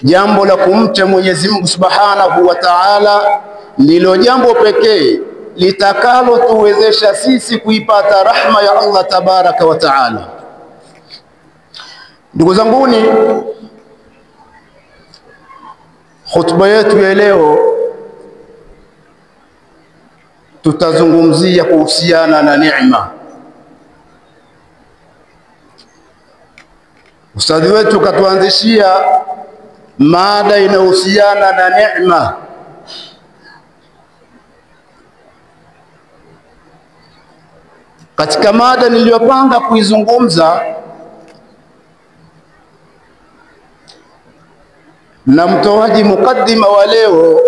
jambo la kumcha Mwenyezi Mungu Subhanahu wa Ta'ala ndilo jambo pekee litakalo tuwezesha sisi kuipata rahma ya Allah Tabaraka wa Ta'ala. Ndugu zanguni, khutba yetu ya leo tutazungumzia kuhusiana na neema. Ustadhi wetu katuanzishia mada inayohusiana na neema. Katika mada niliyopanga kuizungumza, na mtoaji mukaddima wa leo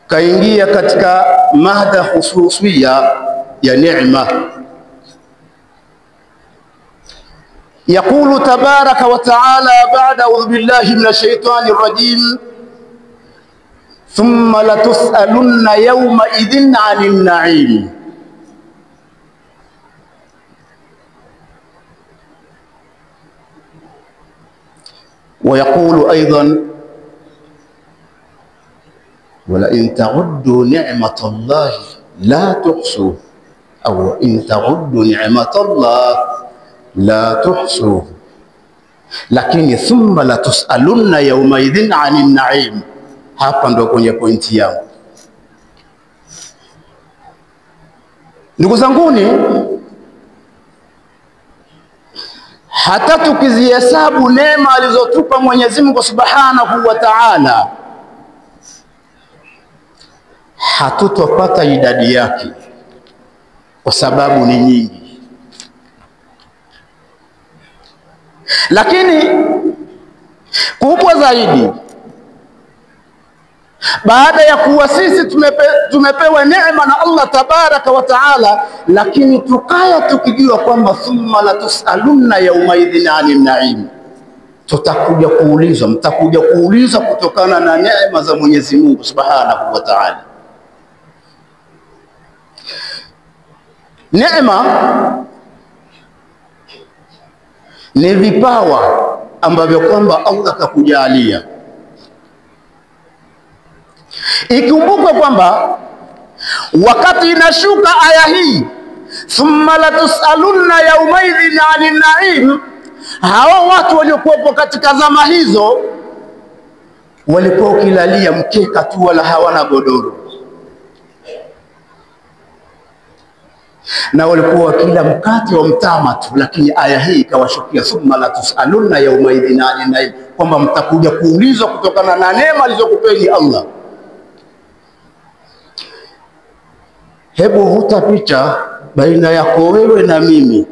kaingia katika mada hususia ya neema. يقول تبارك وتعالى بعد أعوذ بالله من الشيطان الرجيم ثم لتسألن يومئذ عن النعيم. ويقول أيضا ولئن تعدوا نعمة الله لا تحصوا، أو إن تعدوا نعمة الله لا تحصوا، lakini thumma la tusalunna yawmaidhin 'anil na'im. Hapa ndo kwenye pointi yangu. Ndugu zanguni, hata tukizihesabu neema alizotupa Mwenyezi Mungu Subhanahu wa Ta'ala, hatutopata idadi yake kwa sababu ni nyingi. Lakini kubwa zaidi, baada ya kuwa sisi tumepewa neema na Allah Tabaraka wa Ta'ala, lakini tukaya tukijua kwamba thumma la tusalunna yawmaidhin 'anil na'im, tutakuja kuulizwa, mtakuja kuulizwa kutokana na neema za Mwenyezi Mungu Subhanahu wa Ta'ala. Neema ni vipawa ambavyo kwamba Allah kakujalia. Ikumbukwe kwamba wakati inashuka aya hii thumma la tusalunna yawmaidhin 'anil na'im, hao watu waliokuwepo katika zama hizo walikuwa ukilalia mkeka tu, wala hawana godoro, na walikuwa wakila mkate wa mtama tu. Lakini aya hii ikawashukia thumma la tusalunna yawmaidhin 'anil na'im, kwamba mtakuja kuulizwa kutokana na neema alizokupeni Allah. Hebu huta picha baina yako wewe na mimi,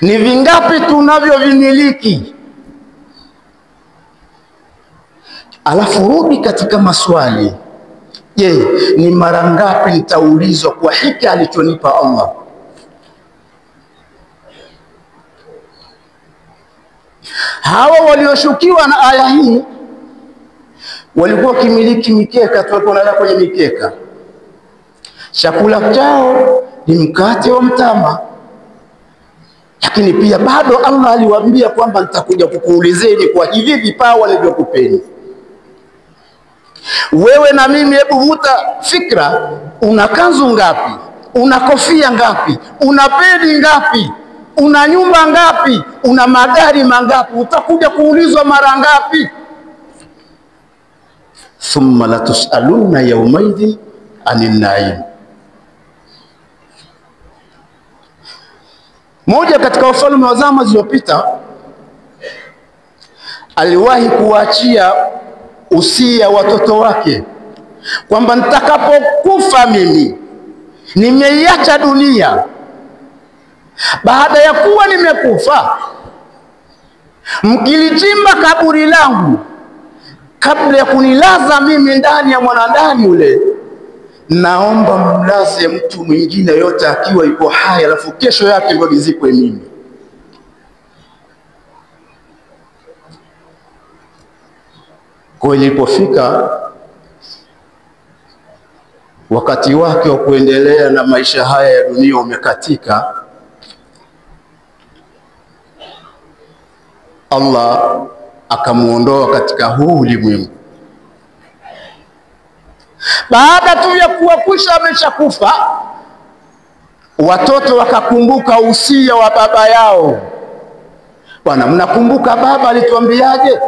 ni vingapi tunavyovimiliki? Alafu rudi katika maswali. Je, ni mara ngapi nitaulizwa kwa hiki alichonipa Allah? Hawa walioshukiwa na aya hii walikuwa kimiliki mikeka tu, walikuwa wanalala kwenye mikeka. Chakula chao ni mkate wa mtama, lakini pia bado Allah aliwaambia kwamba nitakuja kukuulizeni kwa hivi vipawa nilivyokupeni. Wewe na mimi, hebu vuta fikra, una kanzu ngapi? Una kofia ngapi? Una pedi ngapi? Una nyumba ngapi? Una magari mangapi? Utakuja kuulizwa mara ngapi? Thumma la tusalunna yawmaidhin 'anil na'im. Moja katika wafalme wa zama zilizopita aliwahi kuachia usia watoto wake kwamba nitakapokufa mimi, nimeiacha dunia, baada ya kuwa nimekufa, mkilichimba kaburi langu, kabla ya kunilaza mimi ndani ya mwanandani ule, naomba mlaze mtu mwingine yote akiwa yuko hai, alafu kesho yake ndio nizikwe mimi. Kwa ilipofika wakati wake wa kuendelea na maisha haya ya dunia umekatika, Allah akamuondoa katika huu ulimwengu. Baada tu ya kuwa kusha ameshakufa, watoto wakakumbuka usia wa baba yao. Bwana, mnakumbuka baba alituambiaje?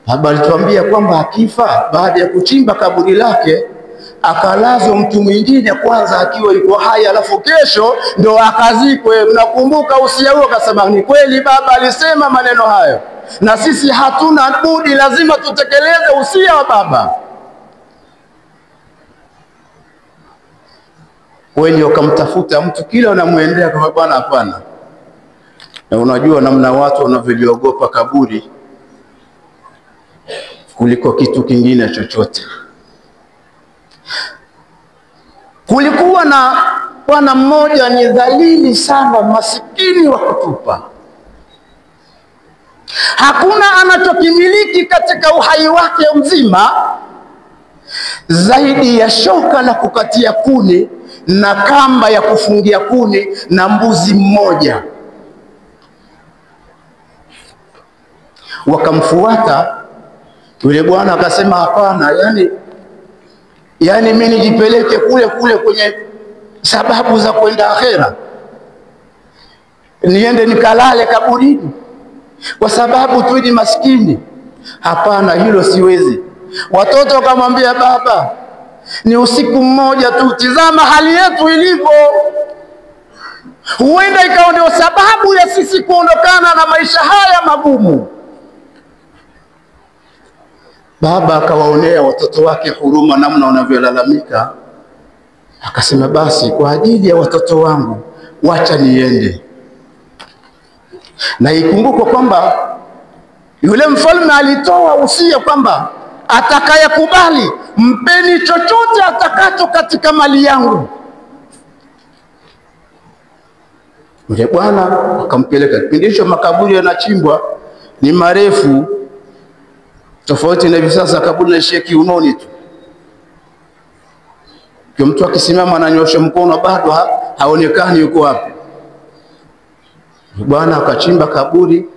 Baba alituambia kwamba akifa, baada ya kuchimba kaburi lake, akalazwa mtu mwingine kwanza akiwa yuko hai, alafu kesho ndio akazikwe. Mnakumbuka usia huo? Akasema ni kweli, baba alisema maneno hayo, na sisi hatuna budi, lazima tutekeleze usia wa baba. Kweli wakamtafuta mtu, kila wanamwendea kwa bwana, hapana. Na unajua namna watu wanavyoliogopa kaburi kuliko kitu kingine chochote. Kulikuwa na bwana mmoja ni dhalili sana, masikini wa kutupa. Hakuna anachokimiliki katika uhai wake mzima zaidi ya shoka la kukatia kuni na kamba ya kufungia kuni na mbuzi mmoja. Wakamfuata yule bwana, akasema hapana, yani mimi nijipeleke kule kwenye sababu za kwenda akhera, niende nikalale kaburini kwa sababu tu ni maskini? Hapana, hilo siwezi. Watoto wakamwambia, baba, ni usiku mmoja tu, tizama hali yetu ilivyo, huenda ikawa ndio sababu ya sisi kuondokana na maisha haya magumu. Baba akawaonea watoto wake huruma namna wanavyolalamika, akasema basi kwa ajili ya watoto wangu wacha niende. Na ikumbuke kwamba yule mfalme alitoa usia kwamba atakayekubali mpeni chochote atakacho katika mali yangu. Yule bwana akampeleka. Kipindi hicho makaburi yanachimbwa ni marefu, tofauti na hivi sasa kaburi naishia kiunoni tu. Kwa mtu akisimama ananyosha mkono bado haonekani yuko wapi. Bwana akachimba kaburi,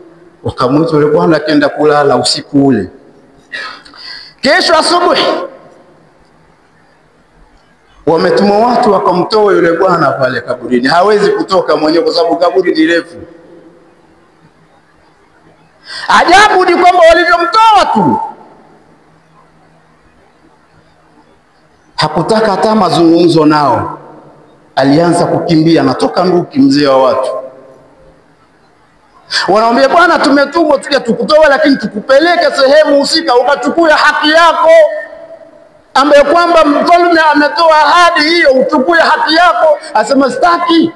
wakamwita yule bwana, akaenda kulala usiku ule. Kesho asubuhi wametuma watu wakamtoa yule bwana pale kaburini. Hawezi kutoka mwenyewe kwa sababu kaburi ni refu. Ajabu ni kwamba walivyomtoa tu, hakutaka hata mazungumzo nao. Alianza kukimbia, anatoka nduki, mzee wa watu. Wanamwambia, bwana, tumetumwa tuje tukutoe, lakini tukupeleke sehemu husika ukachukue haki yako, ambaye kwamba mfalme ametoa ahadi hiyo, uchukue haki yako. Asema sitaki,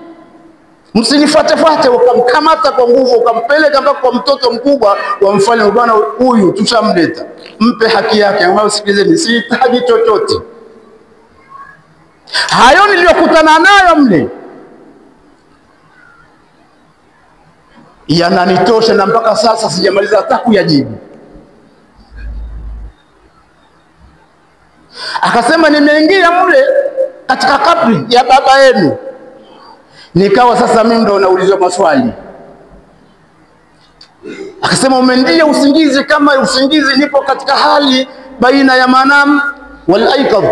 msinifuate. Wakamkamata kwa nguvu, wakampeleka mpaka kwa mtoto mkubwa wa mfalme. Bwana, huyu tushamleta, mpe haki yake. Ambao sikilizeni, sihitaji chochote. Hayo niliyokutana nayo mle yananitosha, na mpaka sasa sijamaliza hata kuyajibu. Akasema, nimeingia mle katika kabri ya baba yenu, nikawa sasa mimi ndo naulizwa maswali. Akasema, umendia usingizi kama usingizi, nipo katika hali baina ya manam wal aikadh,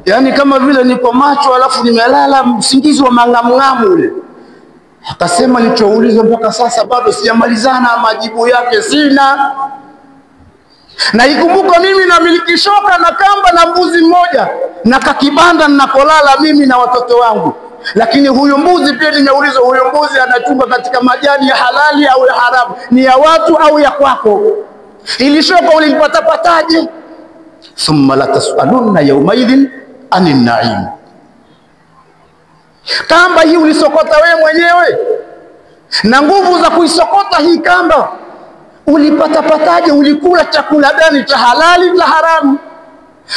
yani kama vile niko macho alafu nimelala, usingizi wa mangamngamu ule. Akasema, nilichoulizwa mpaka sasa bado sijamalizana, majibu yake sina. Na ikumbuka mimi namiliki shoka na kamba na mbuzi mmoja na kakibanda ninakolala mimi na watoto wangu. Lakini huyu mbuzi pia nimeulizwa, huyu mbuzi anachunga katika majani ya halali au ya haramu, ni ya watu au ya kwako? Ili shoka ulipata pataje? Thumma la tasaluna yawmaidhin anin na'im. Kamba hii ulisokota wewe mwenyewe, na nguvu za kuisokota hii kamba ulipata pataje? Ulikula chakula gani, cha halali cha haramu?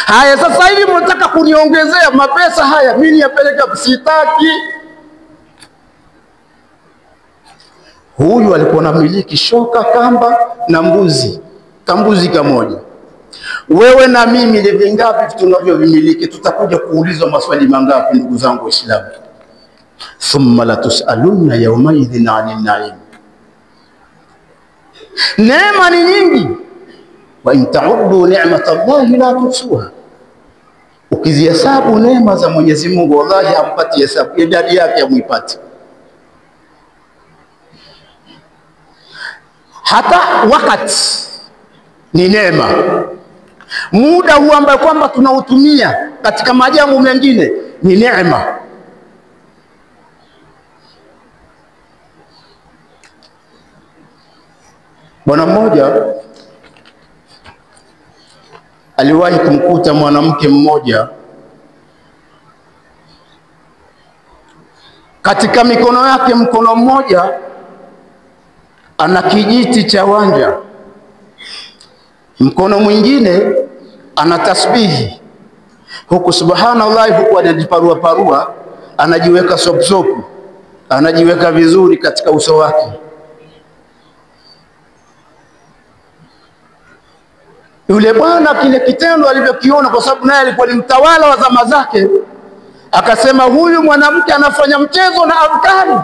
Haya, sasa hivi mnataka kuniongezea mapesa haya, mimi yapeleka, sitaki. Huyu alikuwa anamiliki shoka, kamba na mbuzi, kambuzi kamoja. Wewe na mimi ni vingapi tunavyovimiliki? Tutakuja kuulizwa maswali mangapi, ndugu zangu Waislamu? Thumma la tusaluna yawmaidhin anin na'im. Neema ni nyingi. Wa in ta'uddu ni'matallahi la tuhsuha. Ukizihesabu neema za Mwenyezi Mungu, wallahi hampati hesabu, idadi yake hamuipati. Hata wakati ni neema. Muda huu ambao kwamba tunautumia katika majambo mengine ni neema. Bwana mmoja aliwahi kumkuta mwanamke mmoja katika mikono yake, mkono mmoja ana kijiti cha wanja, mkono mwingine ana tasbihi, huku subhanallah, huku anajiparua parua, anajiweka sopu, anajiweka vizuri katika uso wake. Yule bwana kile kitendo alivyokiona, kwa sababu naye alikuwa ni mtawala wa zama zake, akasema huyu mwanamke anafanya mchezo na adhkari.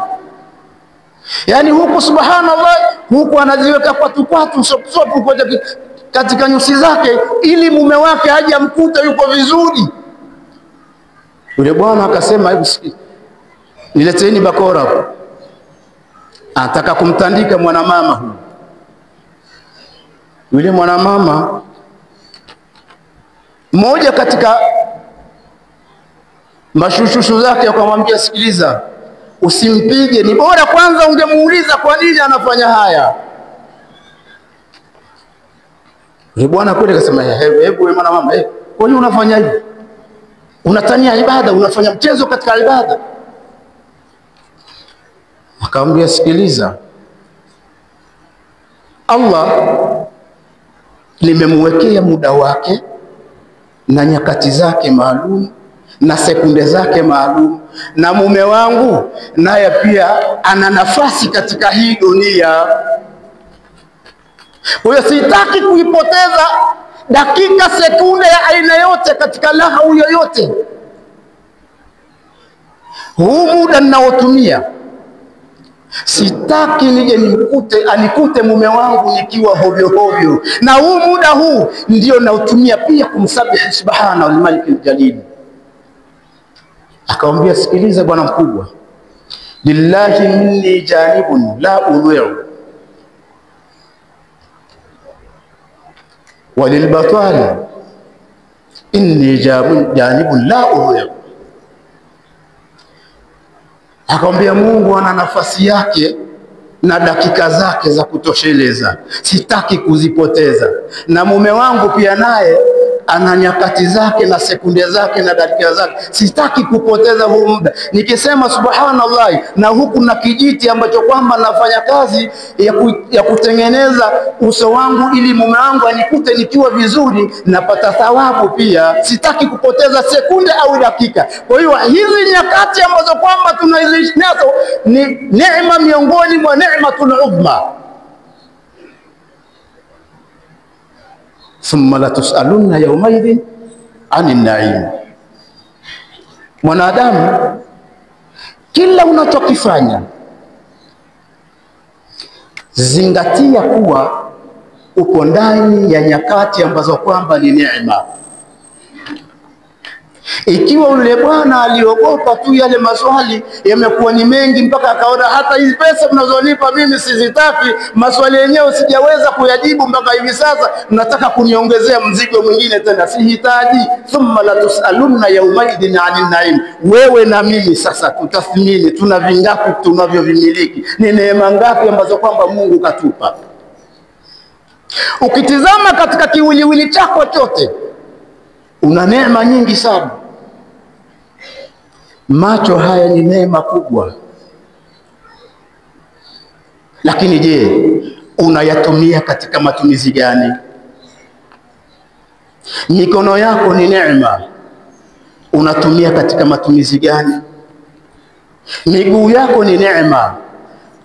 Yani huku subhanallah, huku anaziweka kwatu sopu katika nyusi zake, ili mume wake aje amkuta yuko vizuri. Yule bwana akasema, hebu nileteni bakora hapo. Anataka kumtandika mwanamama huyu. Yule mwanamama mmoja katika mashushushu zake akamwambia, sikiliza, usimpige, ni bora kwanza ungemuuliza kwa nini anafanya haya. Yule bwana kweli akasema, hebu wewe mwanamama, kwa nini unafanya hivi? Unatania ibada, unafanya mchezo katika ibada. Akamwambia, sikiliza, Allah nimemwekea muda wake na nyakati zake maalum na sekunde zake maalum, na mume wangu naye pia ana nafasi katika hii dunia. Kwa hiyo sitaki kuipoteza dakika, sekunde ya aina yote katika lahu yoyote. Huu muda ninaotumia sitaki nije anikute mume wangu nikiwa hovyo hovyo, na huu muda huu ndio nautumia pia kumsabihi subhana wal malik aljalil. Akamwambia, sikiliza bwana mkubwa, lillahi minni janibun la udhi'u wa lilbatali inni janibun la udhi'u. Akamwambia, Mungu ana nafasi yake na dakika zake za kutosheleza, sitaki kuzipoteza, na mume wangu pia naye ana nyakati zake na sekunde zake na dakika zake, sitaki kupoteza huu muda. Nikisema subhanallah, na huku na kijiti ambacho kwamba nafanya kazi ya kutengeneza uso wangu ili mume wangu anikute nikiwa vizuri, napata thawabu pia, sitaki kupoteza sekunde au dakika. Kwa hiyo hizi nyakati ambazo kwamba tunaishi nazo ni neema miongoni mwa neematul uzma. Thumma la tusaluna yawmaidhin anin na'im. Mwanadamu, kila unachokifanya zingatia kuwa uko ndani ya nyakati ambazo kwamba ni neema. Ikiwa yule bwana aliogopa tu yale maswali yamekuwa ni mengi mpaka akaona hata hizi pesa mnazonipa mimi sizitaki, maswali yenyewe sijaweza kuyajibu mpaka hivi sasa, mnataka kuniongezea mzigo mwingine tena, sihitaji. Thumma la tusaluna yawmaidhin 'anil na'im. Wewe na mimi sasa tutathmini tuna vingapi tunavyovimiliki, ni neema ngapi ambazo kwamba Mungu katupa. Ukitizama katika kiwiliwili chako chote una neema nyingi sana. Macho haya ni neema kubwa, lakini je, unayatumia katika matumizi gani? Mikono yako ni neema, unatumia katika matumizi gani? Miguu yako ni neema,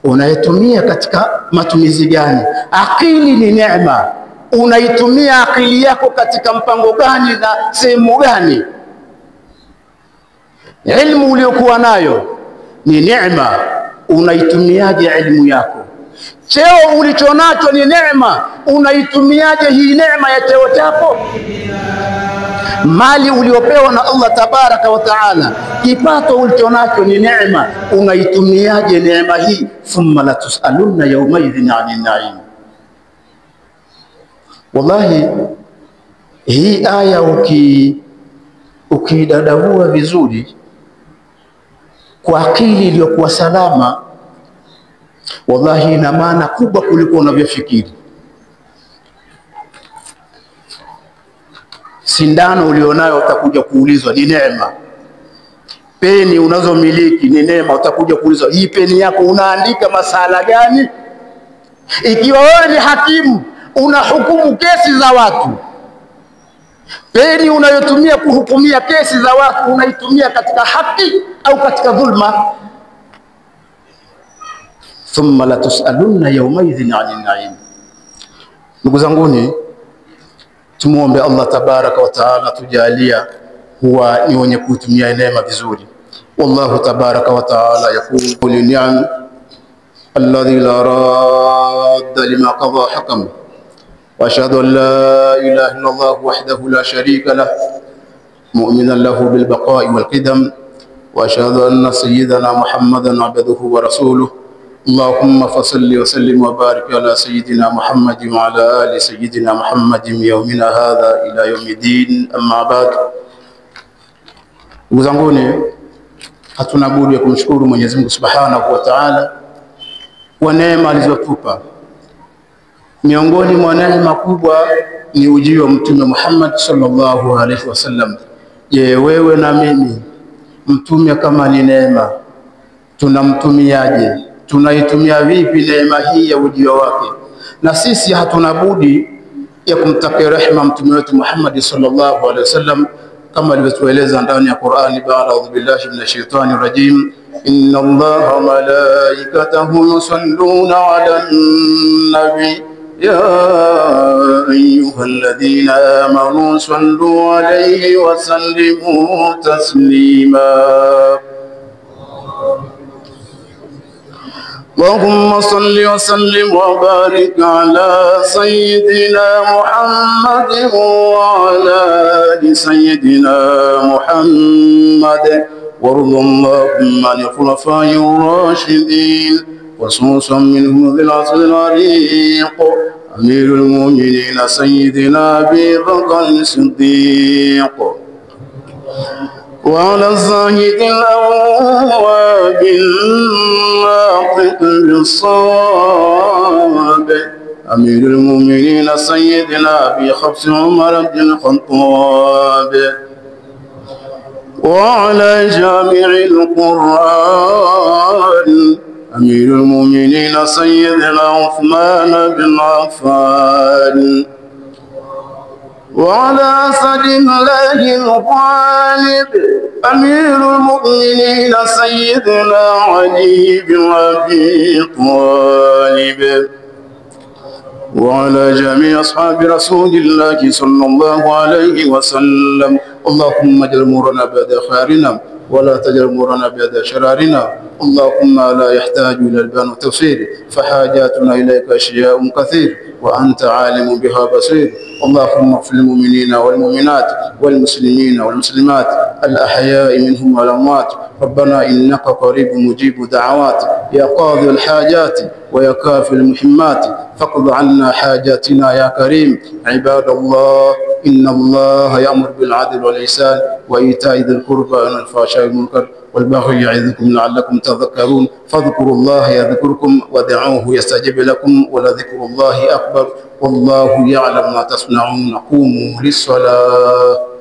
unayatumia katika matumizi gani? Akili ni neema, unaitumia akili yako katika mpango gani na sehemu gani? Ilmu uliokuwa nayo ni neema, unaitumiaje elimu yako? Cheo ulichonacho ni neema, unaitumiaje hii neema ya cheo chako? Mali uliopewa na Allah tabaraka wa taala, kipato ulichonacho ni neema, unaitumiaje neema hii? Thumma la tusaluna yawmaidhin 'anil na'im. Wallahi hii aya ukidadavua vizuri kwa akili iliyokuwa salama, wallahi ina maana kubwa kuliko unavyofikiri. Sindano ulionayo utakuja kuulizwa ni neema. Peni unazomiliki ni neema, utakuja kuulizwa hii peni yako unaandika masala gani? Ikiwa wewe ni hakimu unahukumu kesi za watu, peni unayotumia kuhukumia kesi za watu unaitumia katika haki au katika dhulma? Thumma la tusaluna yawmaidhin 'anil na'im. Ndugu zanguni, tumuombe Allah tabaraka wa taala tujalia huwa ni wenye kutumia neema vizuri. Wallahu tabaraka wa taala yaqulu ni'am alladhi la radda lima qada hakam wa ashhadu an la ilaha illa Allah wahdahu la sharika lah mu'minan lahu bil baqa'i wal qidam wa ashhadu anna sayyidana Muhammadan 'abduhu wa rasuluhu. اللهم فصل وسلم وبارك على سيدنا محمد وعلى آل سيدنا محمد يومنا هذا إلى يوم الدين. أما بعد. Ndugu zanguni, hatuna budi ya kumshukuru Mwenyezi Mungu Subhanahu wa Ta'ala kwa neema alizotupa. Miongoni mwa neema kubwa ni ujio wa Mtume Muhammad sallallahu alaihi wasallam. Je, wewe na mimi mtume kama ni neema, tunamtumiaje? Tunaitumia vipi neema hii ya ujio wake? Na sisi hatuna budi ya kumtakia rehema mtume wetu Muhammad sallallahu alaihi wasallam kama alivyotueleza ndani ya Qur'ani, ba'udhu billahi minash shaitani rajim, inna Allaha malaikatahu yusalluna 'alan nabi ya ayyuhalladhina amanu sallu 'alayhi wa sallimu taslima. اللهم صل وسلم وبارك على سيدنا محمد وعلى آل سيدنا محمد وارض اللهم عن الخلفاء الراشدين وخصوصا منهم ذي العصر العريق أمير المؤمنين سيدنا أبي بكر الصديق وعلى الزاهد الأواب الناطق بالصواب أمير المؤمنين سيدنا أبي حفص عمر بن الخطاب وعلى جامع القرآن أمير المؤمنين سيدنا عثمان بن عفان وعلى أسد الله الغالب أمير المؤمنين سيدنا علي بن أبي طالب وعلى جميع أصحاب رسول الله صلى الله عليه وسلم. اللهم اجعل أمورنا بعد خيرنا ولا تجعل أمورنا بعد شرارنا. اللهم لا يحتاج إلى البيان والتفسير فحاجاتنا إليك أشياء كثير وأنت عالم بها بصير. اللهم اغفر للمؤمنين والمؤمنات والمسلمين والمسلمات الأحياء منهم والأموات. ربنا إنك قريب مجيب دعوات يا قاضي الحاجات ويا كافي المهمات فاقض عنا حاجاتنا يا كريم. عباد الله، إن الله يأمر بالعدل والإحسان وإيتاء ذي القربى والفحشاء والمنكر والبغي يعظكم لعلكم تذكرون. فاذكروا الله يذكركم ودعوه يستجب لكم ولذكر الله أكبر والله يعلم ما تصنعون. قوموا للصلاة.